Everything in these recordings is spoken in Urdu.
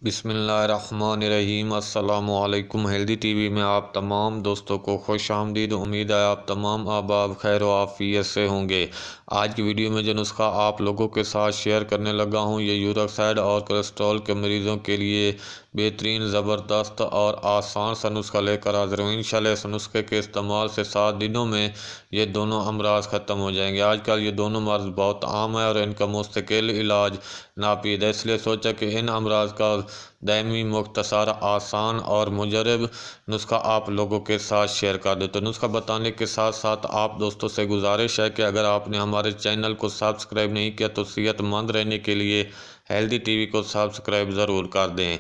بسم اللہ الرحمن الرحیم۔ السلام علیکم۔ ہیلدی ٹی وی میں آپ تمام دوستوں کو خوش آمدید۔ امید ہے آپ تمام احباب خیر و عافیت سے ہوں گے۔ آج کی ویڈیو میں جو نسخہ آپ لوگوں کے ساتھ شیئر کرنے لگا ہوں، یہ یورک ایسڈ اور کولیسٹرول کے مریضوں کے لیے بہترین، زبردست اور آسان سا نسخہ لے کر حاضر ہوں۔ انشاءاللہ اس نسخے کے استعمال سے 7 دنوں میں یہ دونوں امراض ختم ہو جائیں گے۔ آج کل یہ دونوں مرض بہت عام ہے اور ان کا مستقل علاج ناپید ہے، اس لیے سوچا کہ ان امراض کا دائمی، مختصر، آسان اور مجرب نسخہ آپ لوگوں کے ساتھ شیئر کر دیں۔ تو نسخہ بتانے کے ساتھ ساتھ آپ دوستوں سے گزارش ہے کہ اگر آپ نے ہمارے چینل کو سبسکرائب نہیں کیا تو صحت مند رہنے کے لیے ہیلدی ٹی وی کو سبسکرائب ضرور کر دیں۔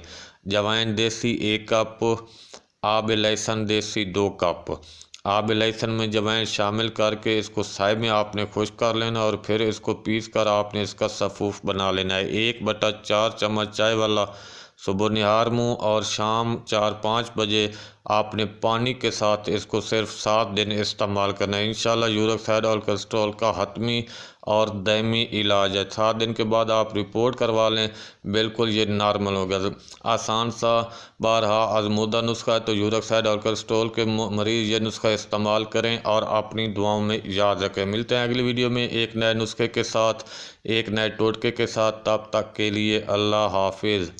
جوائن دیسی 1 کپ، آب لہسن دیسی 2 کپ۔ آب لہسن میں جوائن شامل کر کے اس کو سائے میں آپ نے خشک کر لینا اور پھر اس کو پیس کر آپ نے اس کا سفوف بنا لینا ہے۔ 1/4 چمچ چائے والا صبح نہار منہ اور شام 4-5 بجے آپ نے پانی کے ساتھ اس کو صرف 7 دن استعمال کرنا ہے۔ انشاءاللہ یورک ایسڈ اور کولیسٹرول کا حتمی اور دائمی علاج ہے۔ 7 دن کے بعد آپ رپورٹ کروا لیں، بالکل یہ نارمل ہو گیا۔ آسان سا، بارہا آزمودہ نسخہ ہے، تو یورک ایسڈ اور کولیسٹرول کے مریض یہ نسخہ استعمال کریں اور اپنی دعاؤں میں یاد رکھیں۔ ملتے ہیں اگلی ویڈیو میں ایک نئے نسخے کے ساتھ، ایک نئے ٹوٹکے کے ساتھ۔ تب تک کے لیے اللہ حافظ۔